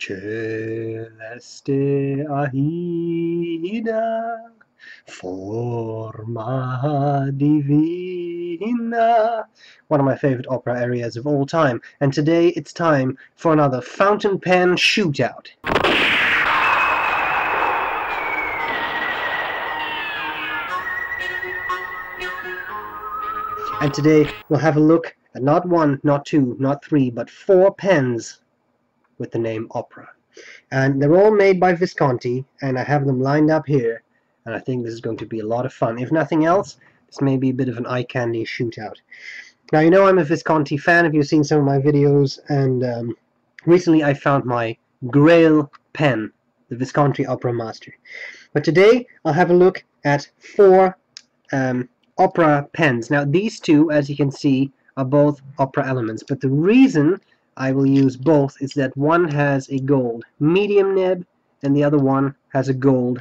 Celeste Aida, forma divina. One of my favorite opera arias of all time. And today it's time for another fountain pen shootout. And today we'll have a look at not one, not two, not three, but 4 pens with the name Opera. And they're all made by Visconti, and I have them lined up here, and I think this is going to be a lot of fun. If nothing else, this may be a bit of an eye candy shootout. Now, you know I'm a Visconti fan if you've seen some of my videos, and recently I found my Grail pen, the Visconti Opera Master. But today I'll have a look at 4 opera pens. Now these two, as you can see, are both opera elements, but the reason I will use both is that one has a gold medium nib and the other one has a gold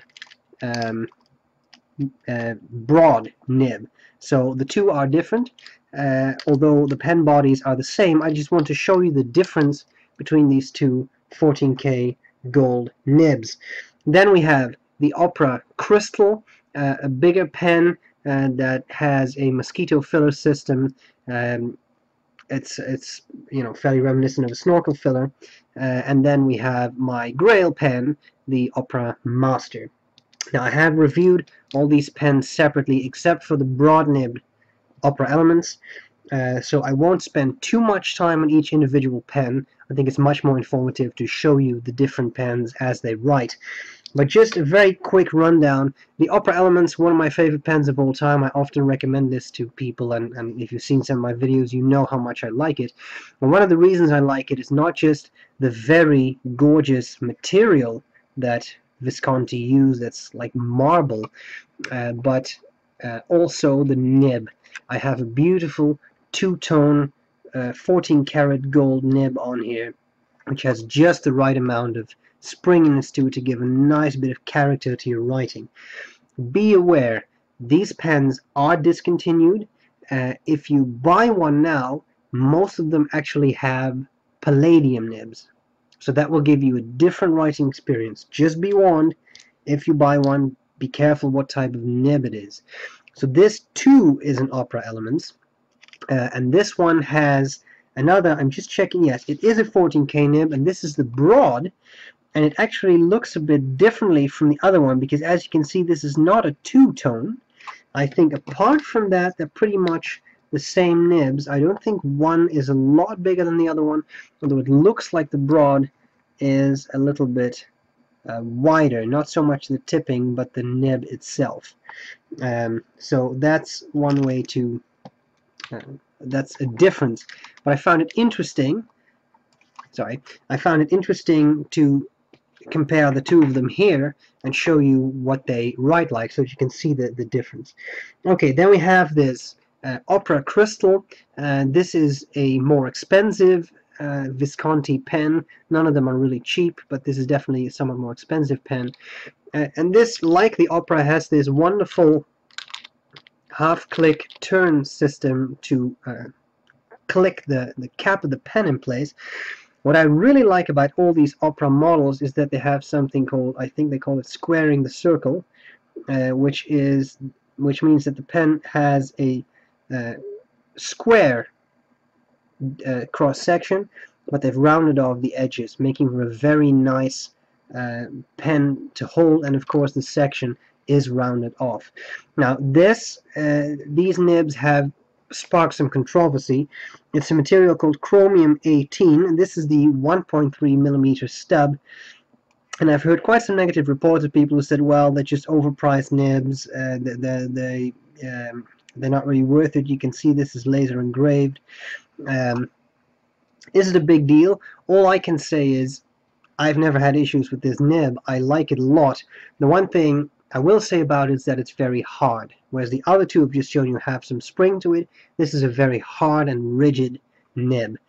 broad nib. So the two are different, although the pen bodies are the same. I just want to show you the difference between these two 14K gold nibs. Then we have the Opera Crystal, a bigger pen that has a mosquito filler system. It's you know, fairly reminiscent of a snorkel filler. And then we have my Grail pen, the Opera Master. Now I have reviewed all these pens separately except for the broad nibbed opera elements, so I won't spend too much time on each individual pen. I think it's much more informative to show you the different pens as they write. But just a very quick rundown. The Opera Elements, one of my favorite pens of all time. I often recommend this to people, and if you've seen some of my videos, you know how much I like it. And one of the reasons I like it is not just the very gorgeous material that Visconti used, that's like marble, but also the nib. I have a beautiful two-tone 14-karat gold nib on here, which has just the right amount of springiness to it to give a nice bit of character to your writing. Be aware, these pens are discontinued. If you buy one now, most of them actually have palladium nibs, so that will give you a different writing experience. Just be warned, if you buy one, be careful what type of nib it is. So this too is an Opera Elements, and this one has another, I'm just checking, yes, it is a 14K nib, and this is the broad, and it actually looks a bit differently from the other one, because as you can see, this is not a two-tone. I think apart from that, they're pretty much the same nibs. I don't think one is a lot bigger than the other one, although it looks like the broad is a little bit wider, not so much the tipping, but the nib itself. So that's one way to, that's a difference. But I found it interesting, I found it interesting to compare the two of them here and show you what they write like, so that you can see the difference. Okay, then we have this Opera Crystal. This is a more expensive Visconti pen. None of them are really cheap, but this is definitely a somewhat more expensive pen. And this, like the Opera, has this wonderful half-click turn system to click the cap of the pen in place. What I really like about all these Opera models is that they have something called, I think they call it squaring the circle, which means that the pen has a square cross section, but they've rounded off the edges, making for a very nice pen to hold, and of course the section is rounded off. Now these nibs have sparked some controversy. It's a material called chromium 18, and this is the 1.3mm stub, and I've heard quite some negative reports of people who said, well, they're just overpriced nibs, they're not really worth it. You can see this is laser engraved. Is it a big deal? All I can say is I've never had issues with this nib. I like it a lot. The one thing I will say about it is that it's very hard, whereas the other two I've just shown you have some spring to it. This is a very hard and rigid nib.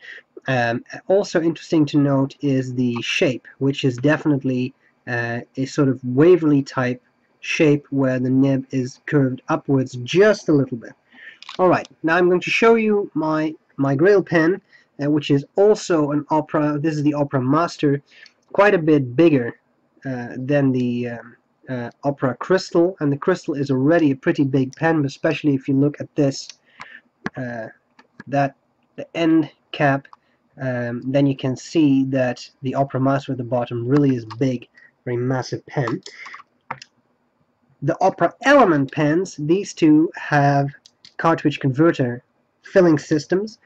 Also interesting to note is the shape, which is definitely a sort of Waverly type shape where the nib is curved upwards just a little bit. Alright, now I'm going to show you my Grail pen, which is also an Opera. This is the Opera Master. quite a bit bigger than the Opera Crystal, and the Crystal is already a pretty big pen, especially if you look at this, that the end cap, then you can see that the Opera Master at the bottom really is big, very massive pen. The Opera Element pens, these two have cartridge converter filling systems,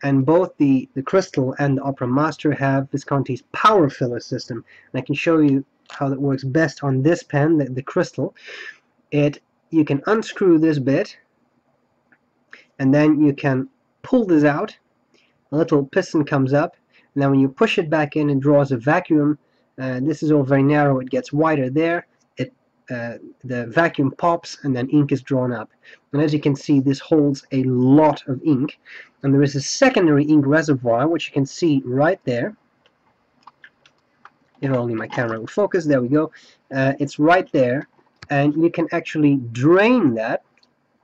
and both the Crystal and the Opera Master have Visconti's power filler system. And I can show you how that works best on this pen, the Crystal. You can unscrew this bit, and then you can pull this out. A little piston comes up, and then when you push it back in, it draws a vacuum. This is all very narrow, it gets wider there. The vacuum pops, and then ink is drawn up. And as you can see, this holds a lot of ink. And there is a secondary ink reservoir, which you can see right there. If only my camera will focus, there we go. It's right there, and you can actually drain that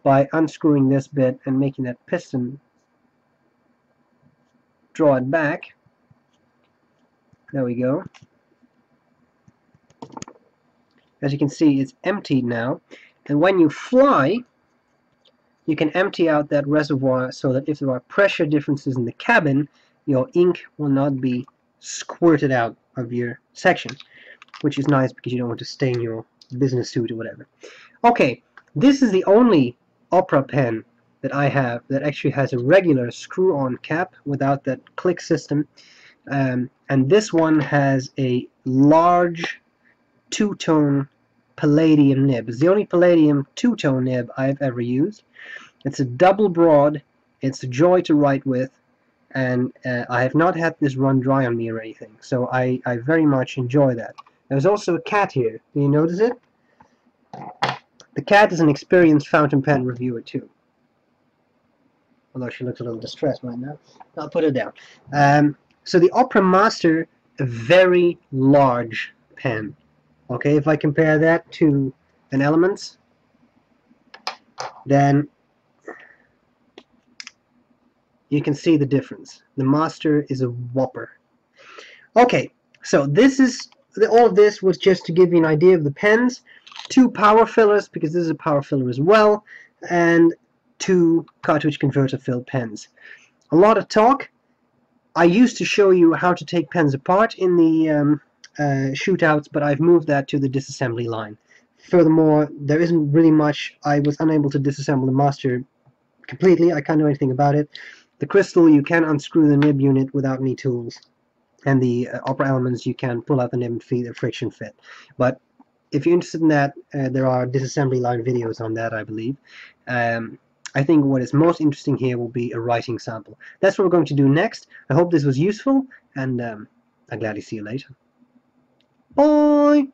by unscrewing this bit and making that piston draw it back. There we go. As you can see, it's emptied now, and when you fly, you can empty out that reservoir so that if there are pressure differences in the cabin, your ink will not be squirted out of your section, which is nice because you don't want to stain your business suit or whatever. Okay, this is the only Opera pen that I have that actually has a regular screw-on cap without that click system, and this one has a large two-tone palladium nib. It's the only palladium two-tone nib I've ever used. It's a double broad, it's a joy to write with, and I have not had this run dry on me or anything, so I very much enjoy that. There's also a cat here. Do you notice it? The cat is an experienced fountain pen reviewer too. Although she looks a little distressed right now. I'll put it down. So the Opera Master, a very large pen. Okay, if I compare that to an Elements, then you can see the difference. The Master is a whopper. Okay, so this is all of this was just to give you an idea of the pens. 2 power fillers, because this is a power filler as well, and 2 cartridge converter filled pens. A lot of talk. I used to show you how to take pens apart in the shootouts, but I've moved that to the disassembly line. Furthermore, there isn't really much. I was unable to disassemble the Master completely. I can't do anything about it. The Crystal, you can unscrew the nib unit without any tools, and the Opera Elements, you can pull out the nib and feed a friction fit. But if you're interested in that, there are disassembly line videos on that, I believe. I think what is most interesting here will be a writing sample. That's what we're going to do next. I hope this was useful, and I'll gladly see you later. Bye!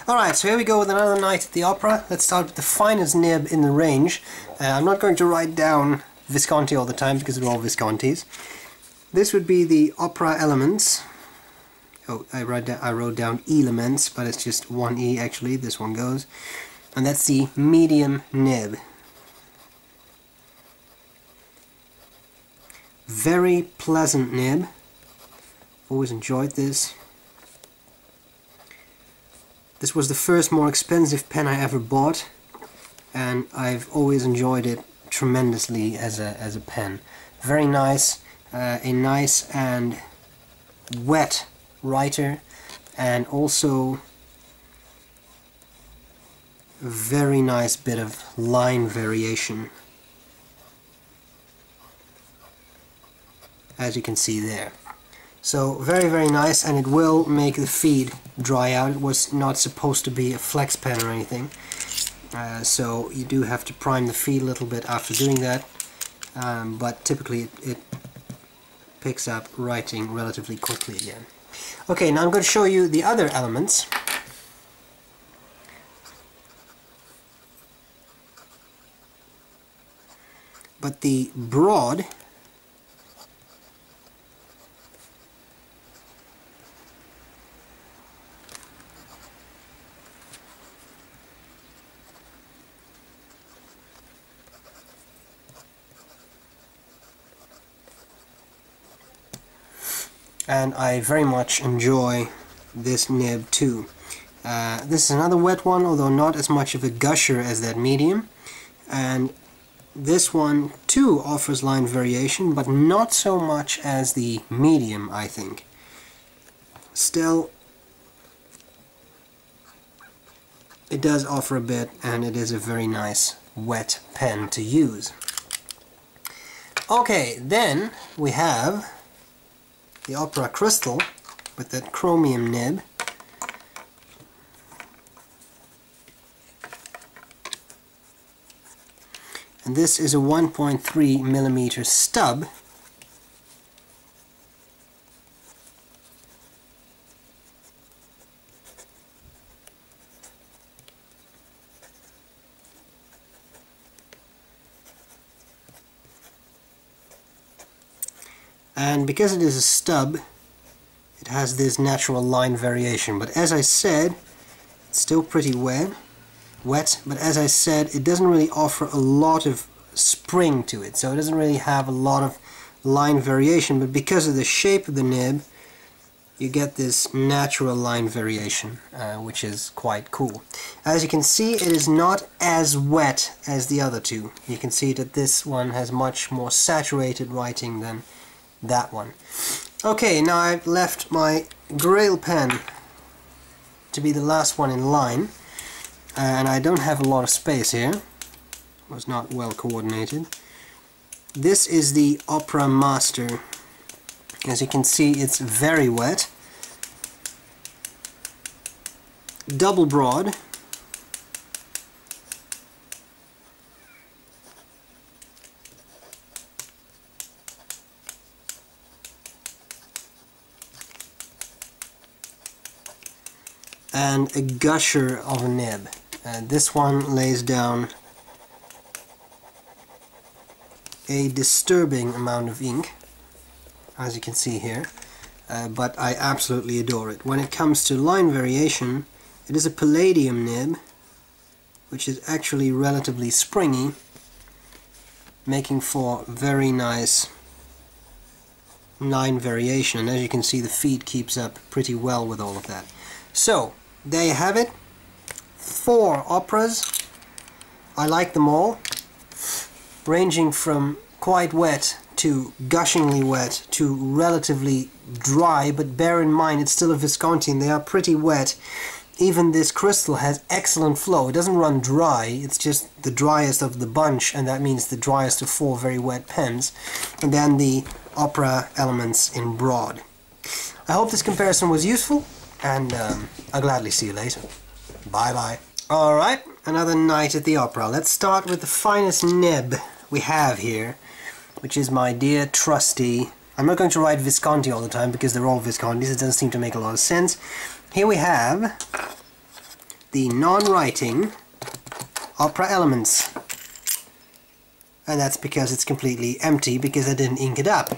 Alright, so here we go with another night at the opera. Let's start with the finest nib in the range. I'm not going to write down Visconti all the time because they're all Viscontis. This would be the Opera Elements. Oh, I wrote down Elements, but it's just one E actually. This one goes. And that's the medium nib. Very pleasant nib. Always enjoyed this. This was the first more expensive pen I ever bought, and I've always enjoyed it tremendously as a pen. Very nice, a nice and wet writer, and also a very nice bit of line variation, as you can see there. So very, very nice, and it will make the feed dry out. It was not supposed to be a flex pen or anything, so you do have to prime the feed a little bit after doing that, but typically it picks up writing relatively quickly again. Okay, now I'm going to show you the other Elements. But the broad and I very much enjoy this nib too. This is another wet one, although not as much of a gusher as that medium. And this one too offers line variation, but not so much as the medium, I think. Still, it does offer a bit, and it is a very nice wet pen to use. Okay, then we have the Opera Crystal with that chromium nib. And this is a 1.3mm stub. And because it is a stub, it has this natural line variation. But as I said, it's still pretty wet, but as I said, it doesn't really offer a lot of spring to it, so it doesn't really have a lot of line variation, but because of the shape of the nib, you get this natural line variation, which is quite cool. As you can see, it is not as wet as the other two. You can see that this one has much more saturated writing than that one. Okay, now I've left my Grail pen to be the last one in line. And I don't have a lot of space here. It was not well coordinated. This is the Opera Master. As you can see, it's very wet. Double broad. And a gusher of a nib. This one lays down a disturbing amount of ink, as you can see here, but I absolutely adore it. When it comes to line variation, it is a palladium nib, which is actually relatively springy, making for very nice line variation. And as you can see, the feed keeps up pretty well with all of that. So, there you have it. 4 operas. I like them all, ranging from quite wet to gushingly wet to relatively dry, but bear in mind it's still a Visconti and they are pretty wet. Even this crystal has excellent flow. It doesn't run dry, it's just the driest of the bunch, and that means the driest of 4 very wet pens. And then the Opera Elements in broad. I hope this comparison was useful, and I'll gladly see you later. Bye bye. Alright, another night at the opera. Let's start with the finest nib we have here, which is my dear trusty... I'm not going to write Visconti all the time because they're all Viscontis, it doesn't seem to make a lot of sense. Here we have the non-writing Opera Elements. And that's because it's completely empty, because I didn't ink it up.